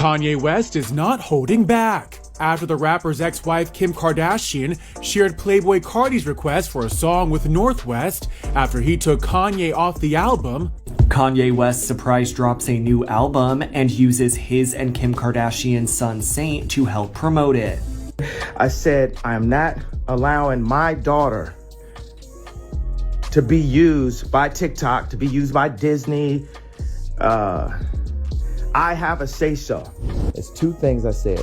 Kanye West is not holding back. After the rapper's ex-wife Kim Kardashian shared Playboy Cardi's request for a song with North West after he took Kanye off the album, Kanye West surprise drops a new album and uses his and Kim Kardashian's son Saint to help promote it. I said, I am not allowing my daughter to be used by TikTok, to be used by Disney. I have a say-so. It's two things I said.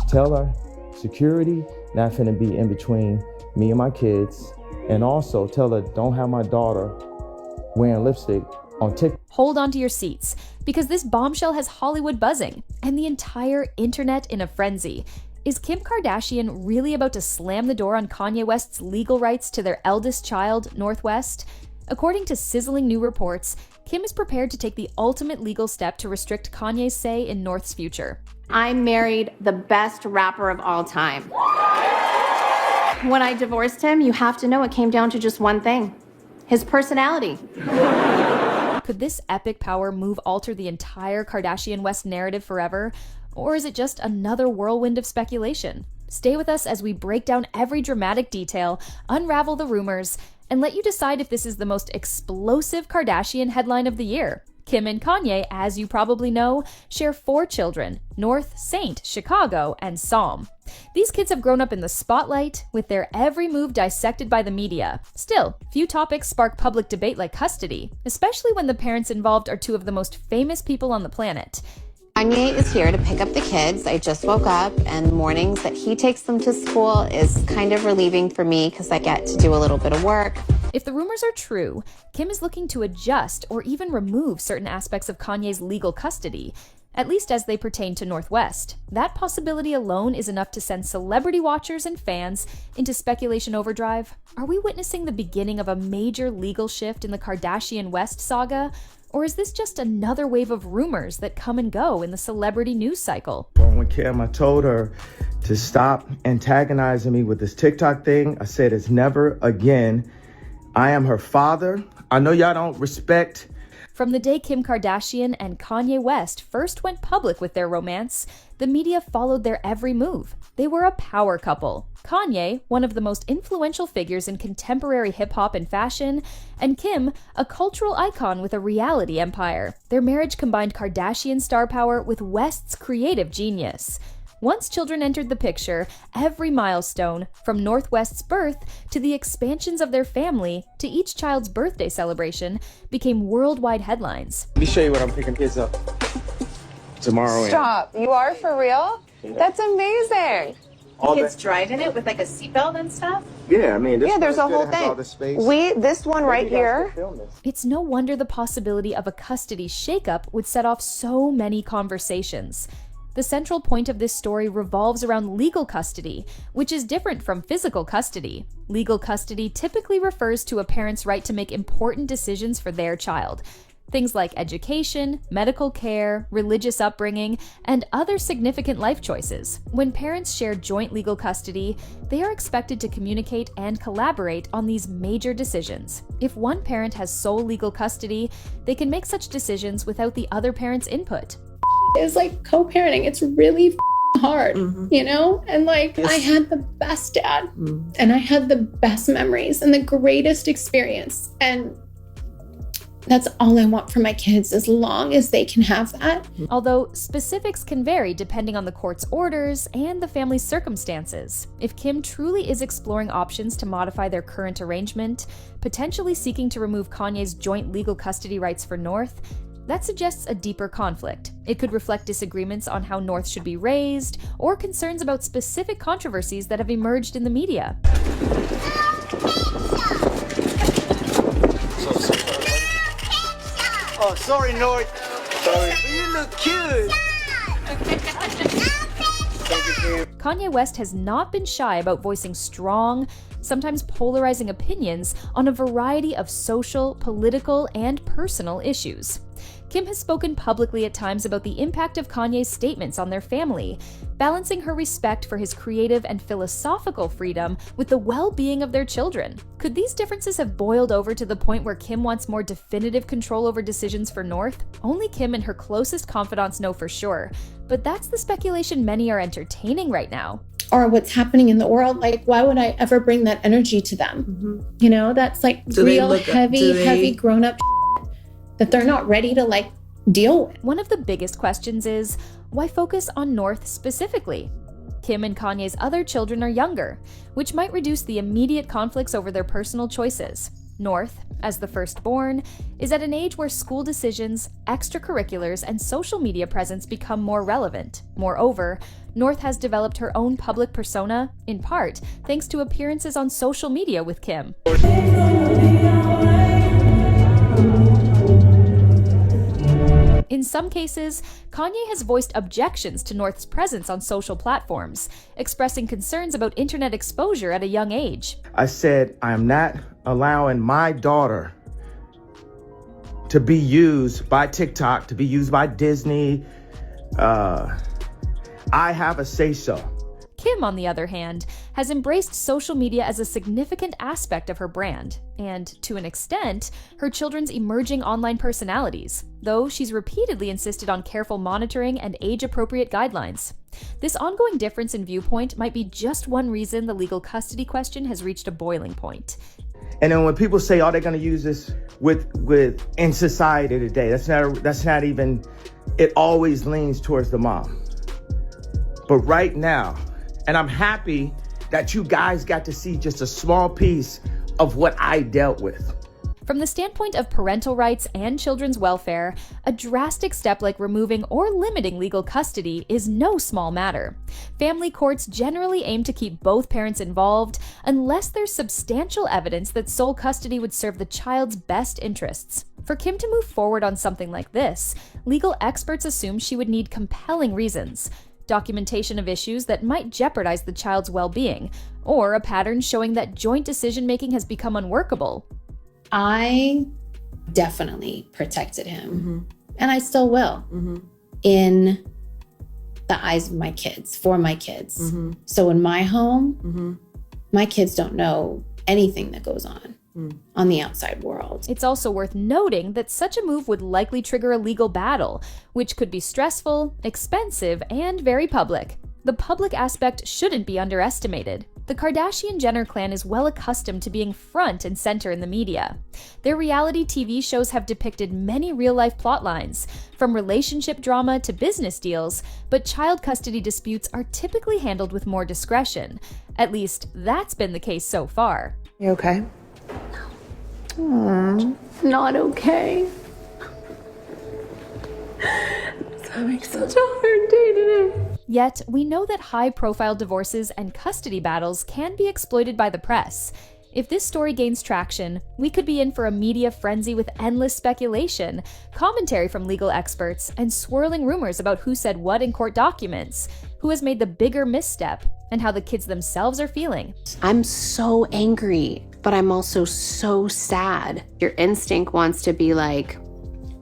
Tell her security not finna be in between me and my kids. And also tell her don't have my daughter wearing lipstick on TikTok. Hold on to your seats, because this bombshell has Hollywood buzzing and the entire internet in a frenzy. Is Kim Kardashian really about to slam the door on Kanye West's legal rights to their eldest child, North West? According to sizzling new reports, Kim is prepared to take the ultimate legal step to restrict Kanye's say in North's future. I married the best rapper of all time. When I divorced him, you have to know it came down to just one thing: his personality. Could this epic power move alter the entire Kardashian-West narrative forever? Or is it just another whirlwind of speculation? Stay with us as we break down every dramatic detail, unravel the rumors, and let you decide if this is the most explosive Kardashian headline of the year. Kim and Kanye, as you probably know, share 4 children: North, Saint, Chicago, and Psalm. These kids have grown up in the spotlight, with their every move dissected by the media. Still, few topics spark public debate like custody, especially when the parents involved are 2 of the most famous people on the planet. Kanye is here to pick up the kids. I just woke up, and mornings that he takes them to school is kind of relieving for me because I get to do a little bit of work. If the rumors are true, Kim is looking to adjust or even remove certain aspects of Kanye's legal custody, at least as they pertain to North West. That possibility alone is enough to send celebrity watchers and fans into speculation overdrive. Are we witnessing the beginning of a major legal shift in the Kardashian-West saga? Or is this just another wave of rumors that come and go in the celebrity news cycle? When Kim, I told her to stop antagonizing me with this TikTok thing. I said it's never again. I am her father. I know y'all don't respect. From the day Kim Kardashian and Kanye West first went public with their romance, the media followed their every move. They were a power couple. Kanye, one of the most influential figures in contemporary hip-hop and fashion, and Kim, a cultural icon with a reality empire. Their marriage combined Kardashian star power with West's creative genius. Once children entered the picture, every milestone, from North West's birth to the expansions of their family to each child's birthday celebration, became worldwide headlines. Let me show you what I'm picking kids up tomorrow. Stop. You are for real? Yeah. That's amazing. Kids drive in it with like a seatbelt and stuff? Yeah, I mean, this There's a whole has all thing. this space. This one right here. It's no wonder the possibility of a custody shakeup would set off so many conversations. The central point of this story revolves around legal custody, which is different from physical custody. Legal custody typically refers to a parent's right to make important decisions for their child. Things like education, medical care, religious upbringing, and other significant life choices. When parents share joint legal custody, they are expected to communicate and collaborate on these major decisions. If one parent has sole legal custody, they can make such decisions without the other parent's input. Is like co-parenting. It's really hard, you know? And like, I had the best dad and I had the best memories and the greatest experience. And that's all I want for my kids, as long as they can have that. Although specifics can vary depending on the court's orders and the family's circumstances. If Kim truly is exploring options to modify their current arrangement, potentially seeking to remove Kanye's joint legal custody rights for North, that suggests a deeper conflict. It could reflect disagreements on how North should be raised, or concerns about specific controversies that have emerged in the media. Oh, sorry, North. Sorry. You look cute. Kanye West has not been shy about voicing strong, sometimes polarizing opinions on a variety of social, political, and personal issues. Kim has spoken publicly at times about the impact of Kanye's statements on their family, balancing her respect for his creative and philosophical freedom with the well-being of their children. Could these differences have boiled over to the point where Kim wants more definitive control over decisions for North? Only Kim and her closest confidants know for sure, but that's the speculation many are entertaining right now. Or what's happening in the world, like, why would I ever bring that energy to them? You know, that's like real heavy grown-up that they're not ready to like deal with. One of the biggest questions is, why focus on North specifically? Kim and Kanye's other children are younger, which might reduce the immediate conflicts over their personal choices. North, as the firstborn, is at an age where school decisions, extracurriculars, and social media presence become more relevant. Moreover, North has developed her own public persona, in part thanks to appearances on social media with Kim. In some cases, Kanye has voiced objections to North's presence on social platforms, expressing concerns about internet exposure at a young age. I said, I am not allowing my daughter to be used by TikTok, to be used by Disney. I have a say-so. Kim, on the other hand, has embraced social media as a significant aspect of her brand, and, to an extent, her children's emerging online personalities, though she's repeatedly insisted on careful monitoring and age-appropriate guidelines. This ongoing difference in viewpoint might be just one reason the legal custody question has reached a boiling point. And then when people say, oh, they're going to use this with in society today, that's not even, it always leans towards the mom. But right now, and I'm happy that you guys got to see just a small piece of what I dealt with. From the standpoint of parental rights and children's welfare, a drastic step like removing or limiting legal custody is no small matter. Family courts generally aim to keep both parents involved unless there's substantial evidence that sole custody would serve the child's best interests. For Kim to move forward on something like this, legal experts assume she would need compelling reasons, documentation of issues that might jeopardize the child's well-being, or a pattern showing that joint decision-making has become unworkable. I definitely protected him, and I still will, in the eyes of my kids, for my kids. So in my home, my kids don't know anything that goes on the outside world. It's also worth noting that such a move would likely trigger a legal battle, which could be stressful, expensive, and very public. The public aspect shouldn't be underestimated. The Kardashian-Jenner clan is well accustomed to being front and center in the media. Their reality TV shows have depicted many real-life plot lines, from relationship drama to business deals, but child custody disputes are typically handled with more discretion. At least, that's been the case so far. You okay? Not okay. It's having such a hard day today. Yet, we know that high-profile divorces and custody battles can be exploited by the press. If this story gains traction, we could be in for a media frenzy with endless speculation, commentary from legal experts, and swirling rumors about who said what in court documents, who has made the bigger misstep, and how the kids themselves are feeling. I'm so angry, but I'm also so sad. Your instinct wants to be like,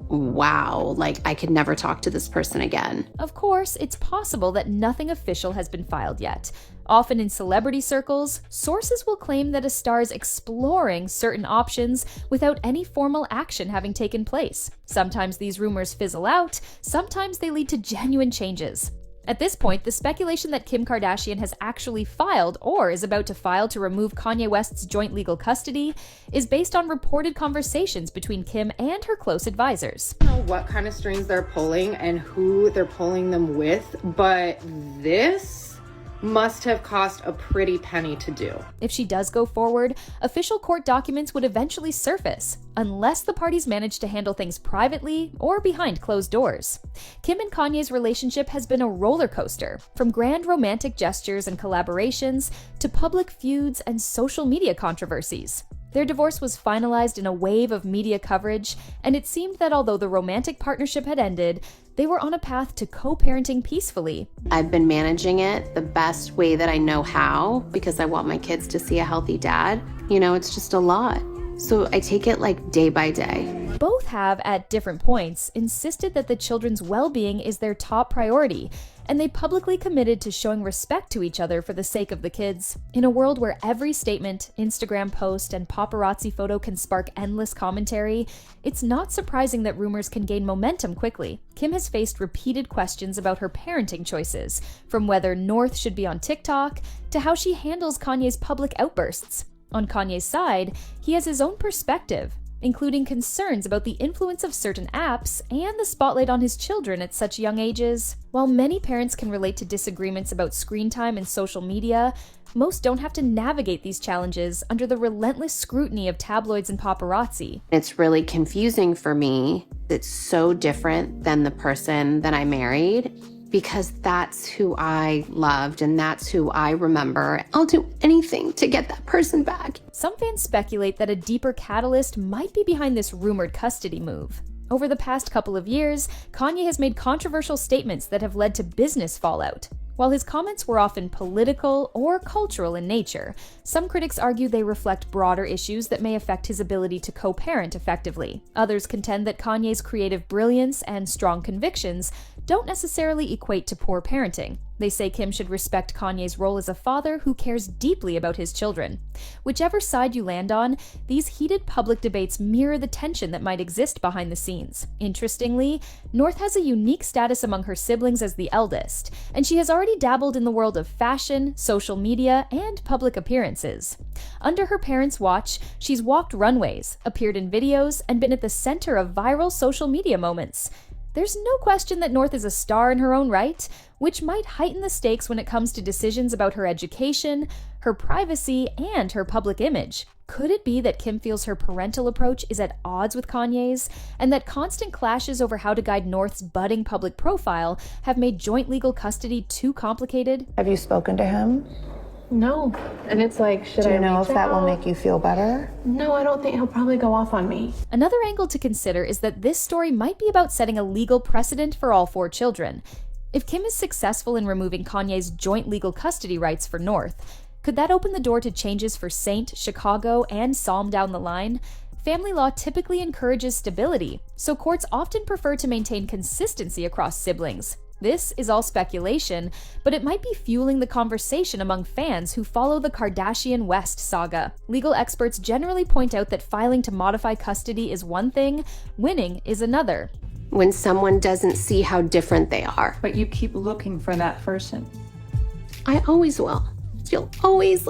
wow, like I could never talk to this person again. Of course, it's possible that nothing official has been filed yet. Often in celebrity circles, sources will claim that a star is exploring certain options without any formal action having taken place. Sometimes these rumors fizzle out, sometimes they lead to genuine changes. At this point, the speculation that Kim Kardashian has actually filed or is about to file to remove Kanye West's joint legal custody is based on reported conversations between Kim and her close advisors. I don't know what kind of strings they're pulling and who they're pulling them with, but this must have cost a pretty penny to do. If she does go forward, official court documents would eventually surface, unless the parties manage to handle things privately or behind closed doors. Kim and Kanye's relationship has been a roller coaster, from grand romantic gestures and collaborations to public feuds and social media controversies. Their divorce was finalized in a wave of media coverage, and it seemed that although the romantic partnership had ended, they were on a path to co-parenting peacefully. I've been managing it the best way that I know how because I want my kids to see a healthy dad. You know, it's just a lot. So I take it like day by day. Both have, at different points, insisted that the children's well-being is their top priority, and they publicly committed to showing respect to each other for the sake of the kids. In a world where every statement, Instagram post, and paparazzi photo can spark endless commentary, it's not surprising that rumors can gain momentum quickly. Kim has faced repeated questions about her parenting choices, from whether North should be on TikTok to how she handles Kanye's public outbursts. On Kanye's side, he has his own perspective, including concerns about the influence of certain apps and the spotlight on his children at such young ages. While many parents can relate to disagreements about screen time and social media, most don't have to navigate these challenges under the relentless scrutiny of tabloids and paparazzi. It's really confusing for me. It's so different than the person that I married, because that's who I loved and that's who I remember. I'll do anything to get that person back. Some fans speculate that a deeper catalyst might be behind this rumored custody move. Over the past couple of years, Kanye has made controversial statements that have led to business fallout. While his comments were often political or cultural in nature, some critics argue they reflect broader issues that may affect his ability to co-parent effectively. Others contend that Kanye's creative brilliance and strong convictions don't necessarily equate to poor parenting. They say Kim should respect Kanye's role as a father who cares deeply about his children. Whichever side you land on, these heated public debates mirror the tension that might exist behind the scenes. Interestingly, North has a unique status among her siblings as the eldest, and she has already dabbled in the world of fashion, social media, and public appearances. Under her parents' watch, she's walked runways, appeared in videos, and been at the center of viral social media moments. There's no question that North is a star in her own right, which might heighten the stakes when it comes to decisions about her education, her privacy, and her public image. Could it be that Kim feels her parental approach is at odds with Kanye's, and that constant clashes over how to guide North's budding public profile have made joint legal custody too complicated? Have you spoken to him? No. And it's like, should I Do you know reach if that will out? make you feel better? No, I don't think he'll probably go off on me. Another angle to consider is that this story might be about setting a legal precedent for all 4 children. If Kim is successful in removing Kanye's joint legal custody rights for North, could that open the door to changes for Saint, Chicago, and Psalm down the line? Family law typically encourages stability, so courts often prefer to maintain consistency across siblings. This is all speculation, but it might be fueling the conversation among fans who follow the Kardashian West saga. Legal experts generally point out that filing to modify custody is one thing, winning is another. When someone doesn't see how different they are. But you keep looking for that person. I always will. You'll always,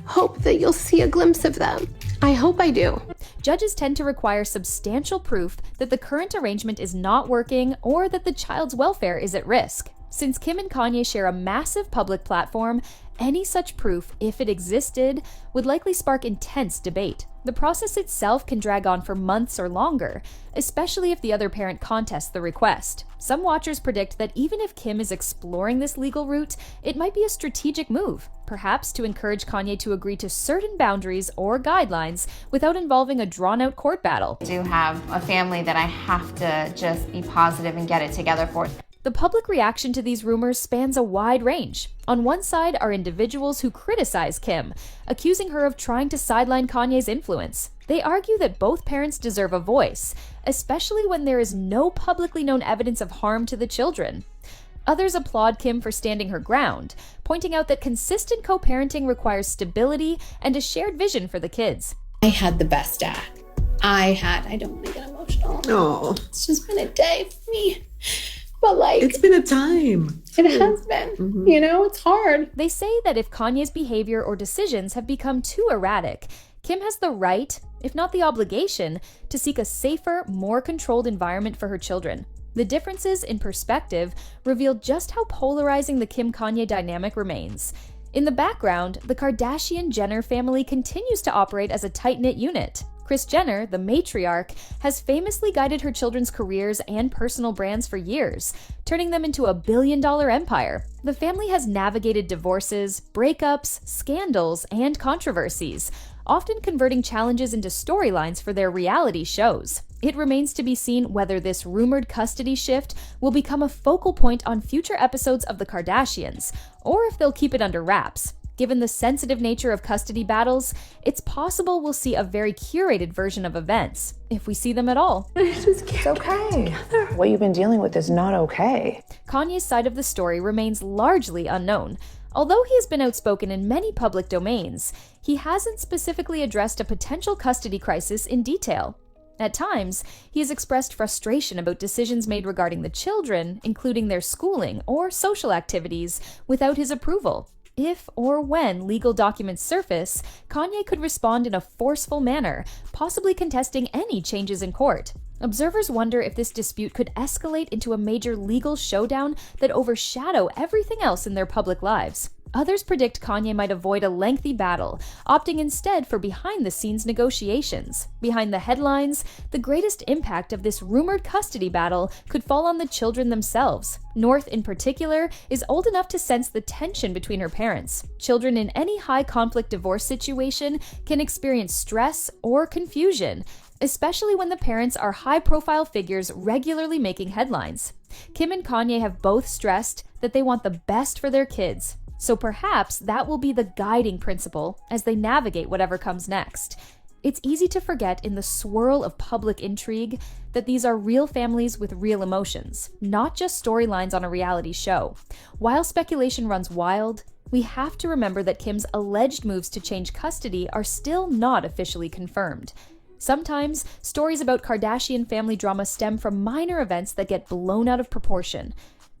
hope that you'll see a glimpse of them. I hope I do. Judges tend to require substantial proof that the current arrangement is not working or that the child's welfare is at risk. Since Kim and Kanye share a massive public platform, any such proof, if it existed, would likely spark intense debate. The process itself can drag on for months or longer, especially if the other parent contests the request. Some watchers predict that even if Kim is exploring this legal route, it might be a strategic move, perhaps to encourage Kanye to agree to certain boundaries or guidelines without involving a drawn-out court battle. I do have a family that I have to just be positive and get it together for. The public reaction to these rumors spans a wide range. On one side are individuals who criticize Kim, accusing her of trying to sideline Kanye's influence. They argue that both parents deserve a voice, especially when there is no publicly known evidence of harm to the children. Others applaud Kim for standing her ground, pointing out that consistent co-parenting requires stability and a shared vision for the kids. I had the best dad. I don't want to get emotional. Oh, It's just been a day for me. But it's been a time. it has been, it's hard. They say that if Kanye's behavior or decisions have become too erratic, Kim has the right, if not the obligation, to seek a safer, more controlled environment for her children. The differences in perspective reveal just how polarizing the Kim-Kanye dynamic remains. In the background, the Kardashian-Jenner family continues to operate as a tight-knit unit. Kris Jenner, the matriarch, has famously guided her children's careers and personal brands for years, turning them into a billion-dollar empire. The family has navigated divorces, breakups, scandals, and controversies, often converting challenges into storylines for their reality shows. It remains to be seen whether this rumored custody shift will become a focal point on future episodes of The Kardashians, or if they'll keep it under wraps. Given the sensitive nature of custody battles, it's possible we'll see a very curated version of events, if we see them at all. It's okay. What you've been dealing with is not okay. Kanye's side of the story remains largely unknown. Although he has been outspoken in many public domains, he hasn't specifically addressed a potential custody crisis in detail. At times, he has expressed frustration about decisions made regarding the children, including their schooling or social activities, without his approval. If or when legal documents surface, Kanye could respond in a forceful manner, possibly contesting any changes in court. Observers wonder if this dispute could escalate into a major legal showdown that overshadow everything else in their public lives. Others predict Kanye might avoid a lengthy battle, opting instead for behind-the-scenes negotiations. Behind the headlines, the greatest impact of this rumored custody battle could fall on the children themselves. North, in particular, is old enough to sense the tension between her parents. Children in any high-conflict divorce situation can experience stress or confusion, especially when the parents are high-profile figures regularly making headlines. Kim and Kanye have both stressed that they want the best for their kids. So perhaps that will be the guiding principle as they navigate whatever comes next. It's easy to forget in the swirl of public intrigue that these are real families with real emotions, not just storylines on a reality show. While speculation runs wild, we have to remember that Kim's alleged moves to change custody are still not officially confirmed. Sometimes, stories about Kardashian family drama stem from minor events that get blown out of proportion.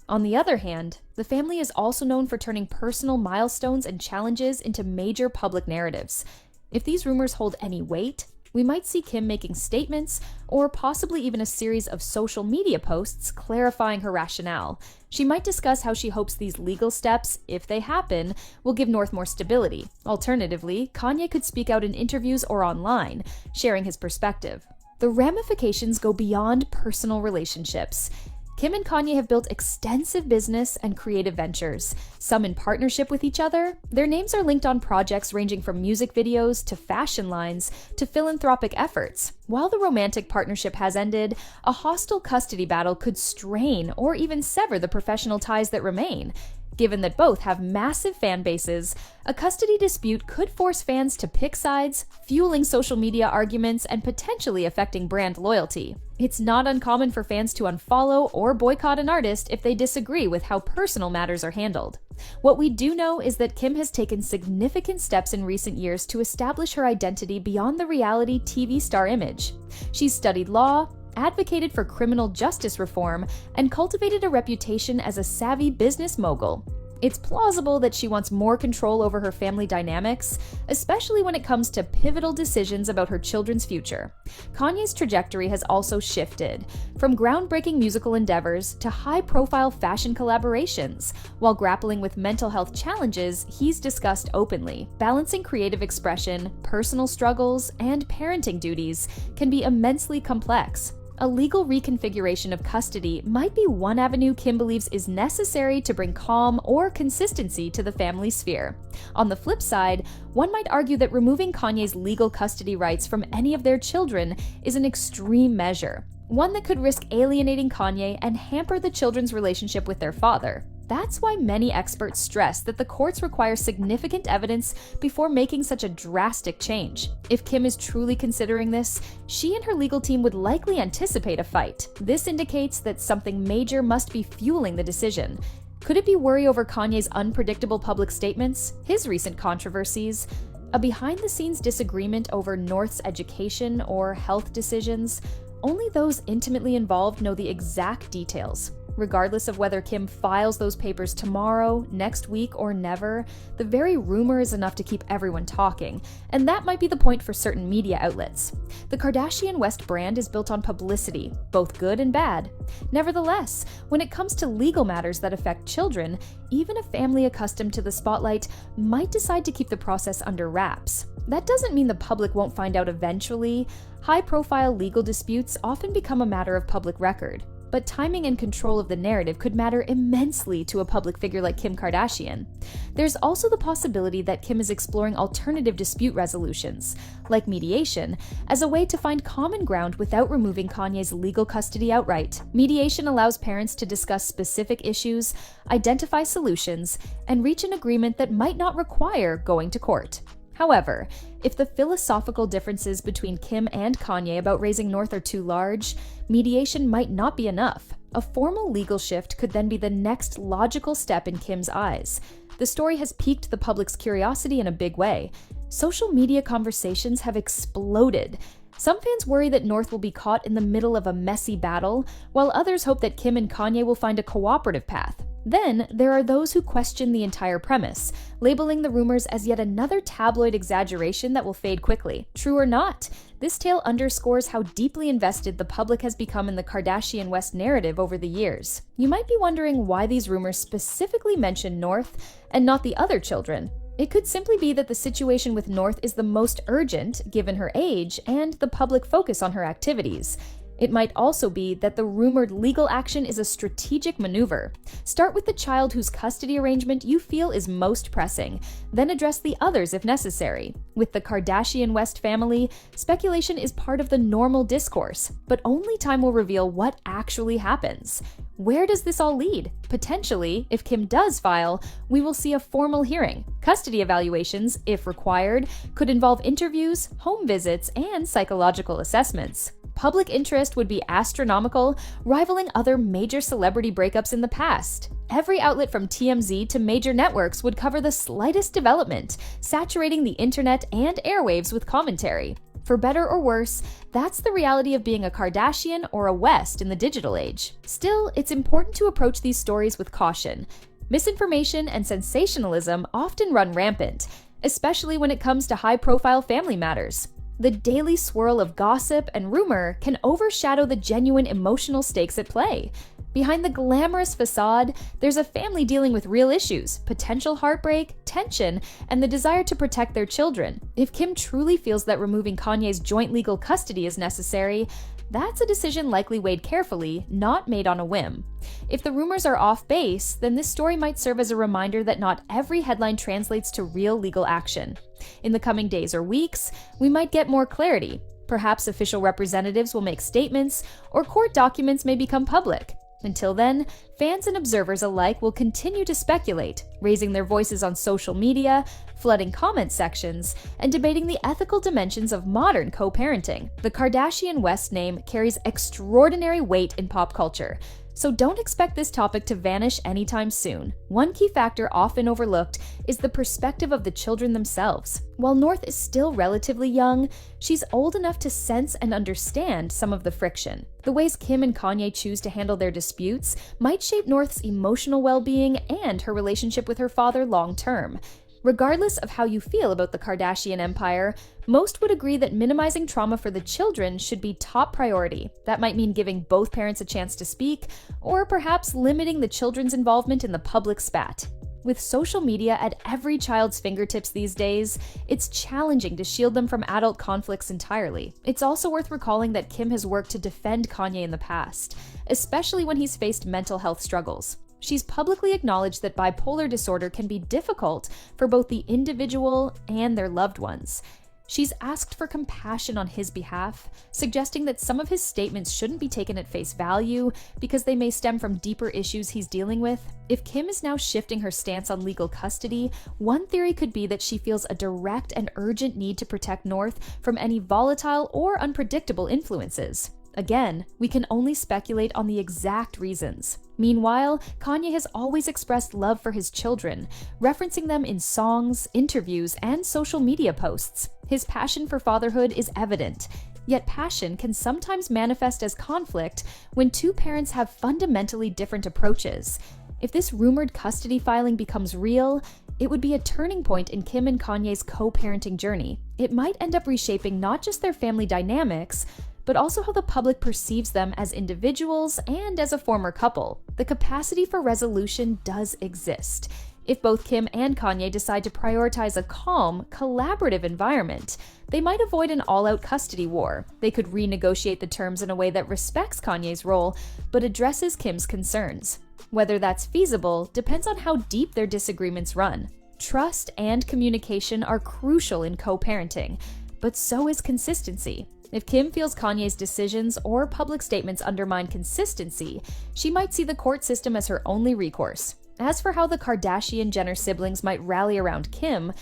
On the other hand, the family is also known for turning personal milestones and challenges into major public narratives. If these rumors hold any weight, we might see Kim making statements, or possibly even a series of social media posts clarifying her rationale. She might discuss how she hopes these legal steps, if they happen, will give North more stability. Alternatively, Kanye could speak out in interviews or online, sharing his perspective. The ramifications go beyond personal relationships. Kim and Kanye have built extensive business and creative ventures, some in partnership with each other. Their names are linked on projects ranging from music videos to fashion lines to philanthropic efforts. While the romantic partnership has ended, a hostile custody battle could strain or even sever the professional ties that remain. Given that both have massive fan bases, a custody dispute could force fans to pick sides, fueling social media arguments and potentially affecting brand loyalty. It's not uncommon for fans to unfollow or boycott an artist if they disagree with how personal matters are handled. What we do know is that Kim has taken significant steps in recent years to establish her identity beyond the reality TV star image. She's studied law, advocated for criminal justice reform, and cultivated a reputation as a savvy business mogul. It's plausible that she wants more control over her family dynamics, especially when it comes to pivotal decisions about her children's future. Kanye's trajectory has also shifted, from groundbreaking musical endeavors to high-profile fashion collaborations. While grappling with mental health challenges, he's discussed openly. Balancing creative expression, personal struggles, and parenting duties can be immensely complex. A legal reconfiguration of custody might be one avenue Kim believes is necessary to bring calm or consistency to the family sphere. On the flip side, one might argue that removing Kanye's legal custody rights from any of their children is an extreme measure, one that could risk alienating Kanye and hamper the children's relationship with their father. That's why many experts stress that the courts require significant evidence before making such a drastic change. If Kim is truly considering this, she and her legal team would likely anticipate a fight. This indicates that something major must be fueling the decision. Could it be worry over Kanye's unpredictable public statements, his recent controversies, a behind-the-scenes disagreement over North's education or health decisions? Only those intimately involved know the exact details. Regardless of whether Kim files those papers tomorrow, next week, or never, the very rumor is enough to keep everyone talking, and that might be the point for certain media outlets. The Kardashian West brand is built on publicity, both good and bad. Nevertheless, when it comes to legal matters that affect children, even a family accustomed to the spotlight might decide to keep the process under wraps. That doesn't mean the public won't find out eventually. High-profile legal disputes often become a matter of public record. but timing and control of the narrative could matter immensely to a public figure like Kim Kardashian. There's also the possibility that Kim is exploring alternative dispute resolutions, like mediation, as a way to find common ground without removing Kanye's legal custody outright. Mediation allows parents to discuss specific issues, identify solutions, and reach an agreement that might not require going to court. However, if the philosophical differences between Kim and Kanye about raising North are too large, mediation might not be enough. A formal legal shift could then be the next logical step in Kim's eyes. The story has piqued the public's curiosity in a big way. Social media conversations have exploded. Some fans worry that North will be caught in the middle of a messy battle, while others hope that Kim and Kanye will find a cooperative path. Then, there are those who question the entire premise, labeling the rumors as yet another tabloid exaggeration that will fade quickly. True or not, this tale underscores how deeply invested the public has become in the Kardashian West narrative over the years. You might be wondering why these rumors specifically mention North and not the other children. It could simply be that the situation with North is the most urgent, given her age, and the public focus on her activities. It might also be that the rumored legal action is a strategic maneuver. Start with the child whose custody arrangement you feel is most pressing, then address the others if necessary. With the Kardashian West family, speculation is part of the normal discourse, but only time will reveal what actually happens. Where does this all lead? Potentially, if Kim does file, we will see a formal hearing. Custody evaluations, if required, could involve interviews, home visits, and psychological assessments. Public interest would be astronomical, rivaling other major celebrity breakups in the past. Every outlet from TMZ to major networks would cover the slightest development, saturating the internet and airwaves with commentary. For better or worse, that's the reality of being a Kardashian or a West in the digital age. Still, it's important to approach these stories with caution. Misinformation and sensationalism often run rampant, especially when it comes to high-profile family matters. The daily swirl of gossip and rumor can overshadow the genuine emotional stakes at play. Behind the glamorous facade, there's a family dealing with real issues, potential heartbreak, tension, and the desire to protect their children. If Kim truly feels that removing Kanye's joint legal custody is necessary, that's a decision likely weighed carefully, not made on a whim. If the rumors are off base, then this story might serve as a reminder that not every headline translates to real legal action. In the coming days or weeks, we might get more clarity. Perhaps official representatives will make statements, or court documents may become public. Until then, fans and observers alike will continue to speculate, raising their voices on social media, flooding comment sections, and debating the ethical dimensions of modern co-parenting. The Kardashian West name carries extraordinary weight in pop culture, so don't expect this topic to vanish anytime soon. One key factor often overlooked is the perspective of the children themselves. While North is still relatively young, she's old enough to sense and understand some of the friction. The ways Kim and Kanye choose to handle their disputes might shape North's emotional well-being and her relationship with her father long-term. Regardless of how you feel about the Kardashian empire, most would agree that minimizing trauma for the children should be top priority. That might mean giving both parents a chance to speak, or perhaps limiting the children's involvement in the public spat. With social media at every child's fingertips these days, it's challenging to shield them from adult conflicts entirely. It's also worth recalling that Kim has worked to defend Kanye in the past, especially when he's faced mental health struggles. She's publicly acknowledged that bipolar disorder can be difficult for both the individual and their loved ones. She's asked for compassion on his behalf, suggesting that some of his statements shouldn't be taken at face value because they may stem from deeper issues he's dealing with. If Kim is now shifting her stance on legal custody, one theory could be that she feels a direct and urgent need to protect North from any volatile or unpredictable influences. Again, we can only speculate on the exact reasons. Meanwhile, Kanye has always expressed love for his children, referencing them in songs, interviews, and social media posts. His passion for fatherhood is evident, yet passion can sometimes manifest as conflict when two parents have fundamentally different approaches. If this rumored custody filing becomes real, it would be a turning point in Kim and Kanye's co-parenting journey. It might end up reshaping not just their family dynamics, but also how the public perceives them as individuals and as a former couple. The capacity for resolution does exist. If both Kim and Kanye decide to prioritize a calm, collaborative environment, they might avoid an all-out custody war. They could renegotiate the terms in a way that respects Kanye's role, but addresses Kim's concerns. Whether that's feasible depends on how deep their disagreements run. Trust and communication are crucial in co-parenting, but so is consistency. If Kim feels Kanye's decisions or public statements undermine consistency, she might see the court system as her only recourse. As for how the Kardashian-Jenner siblings might rally around Kim,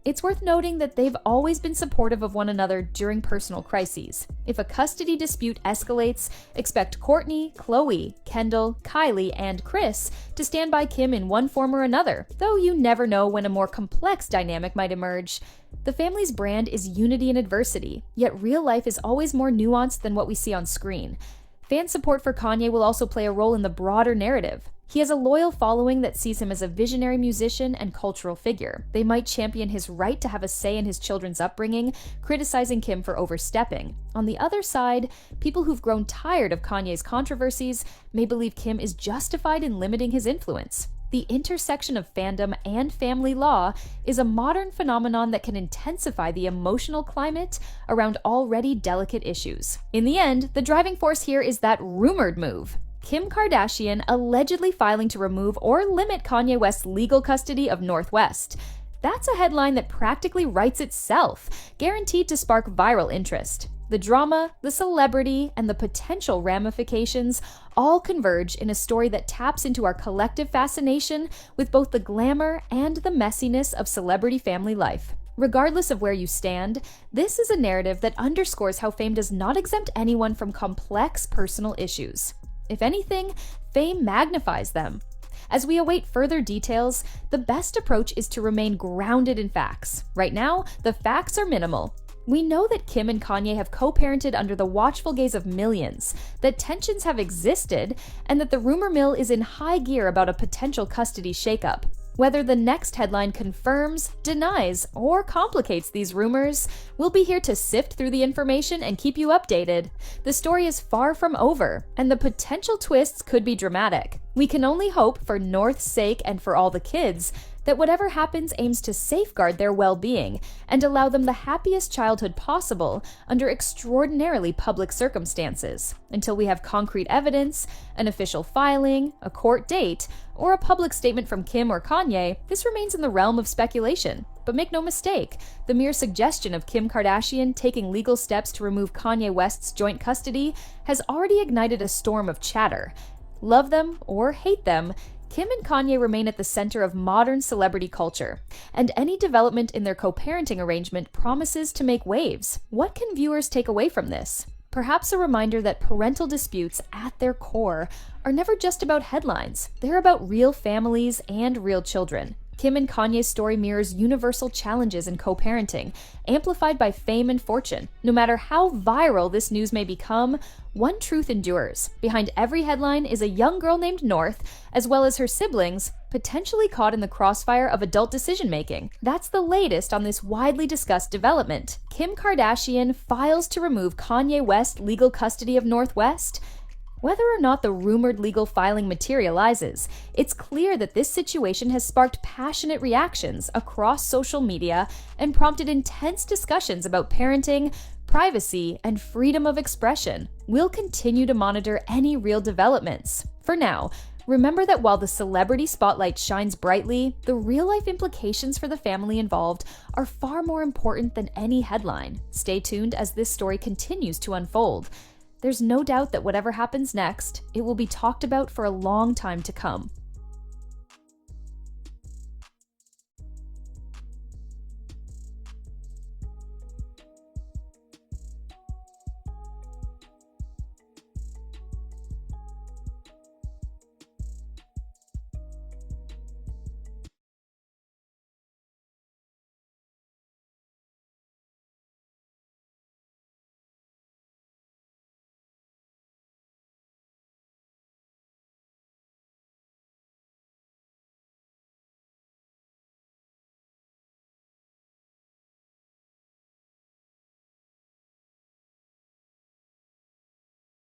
it's worth noting that they've always been supportive of one another during personal crises. If a custody dispute escalates, expect Kourtney, Khloe, Kendall, Kylie, and Kris to stand by Kim in one form or another, though you never know when a more complex dynamic might emerge. The family's brand is unity in adversity, yet real life is always more nuanced than what we see on screen. Fan support for Kanye will also play a role in the broader narrative. He has a loyal following that sees him as a visionary musician and cultural figure. They might champion his right to have a say in his children's upbringing, criticizing Kim for overstepping. On the other side, people who've grown tired of Kanye's controversies may believe Kim is justified in limiting his influence. The intersection of fandom and family law is a modern phenomenon that can intensify the emotional climate around already delicate issues. In the end, the driving force here is that rumored move. Kim Kardashian allegedly filing to remove or limit Kanye West's legal custody of North West. That's a headline that practically writes itself, guaranteed to spark viral interest. The drama, the celebrity, and the potential ramifications all converge in a story that taps into our collective fascination with both the glamour and the messiness of celebrity family life. Regardless of where you stand, this is a narrative that underscores how fame does not exempt anyone from complex personal issues. If anything, fame magnifies them. As we await further details, the best approach is to remain grounded in facts. Right now, the facts are minimal. We know that Kim and Kanye have co-parented under the watchful gaze of millions, that tensions have existed, and that the rumor mill is in high gear about a potential custody shakeup. Whether the next headline confirms, denies, or complicates these rumors, we'll be here to sift through the information and keep you updated. The story is far from over, and the potential twists could be dramatic. We can only hope, for North's sake and for all the kids, that whatever happens aims to safeguard their well-being and allow them the happiest childhood possible under extraordinarily public circumstances. Until we have concrete evidence, an official filing, a court date, or a public statement from Kim or Kanye, this remains in the realm of speculation. But make no mistake, the mere suggestion of Kim Kardashian taking legal steps to remove Kanye West's joint custody has already ignited a storm of chatter. Love them or hate them, Kim and Kanye remain at the center of modern celebrity culture, and any development in their co-parenting arrangement promises to make waves. What can viewers take away from this? Perhaps a reminder that parental disputes, at their core, are never just about headlines. They're about real families and real children. Kim and Kanye's story mirrors universal challenges in co-parenting, amplified by fame and fortune. No matter how viral this news may become, one truth endures. Behind every headline is a young girl named North, as well as her siblings, potentially caught in the crossfire of adult decision-making. That's the latest on this widely discussed development. Kim Kardashian files to remove Kanye West's legal custody of North West. Whether or not the rumored legal filing materializes, it's clear that this situation has sparked passionate reactions across social media and prompted intense discussions about parenting, privacy, and freedom of expression. We'll continue to monitor any real developments. For now, remember that while the celebrity spotlight shines brightly, the real-life implications for the family involved are far more important than any headline. Stay tuned as this story continues to unfold. There's no doubt that whatever happens next, it will be talked about for a long time to come.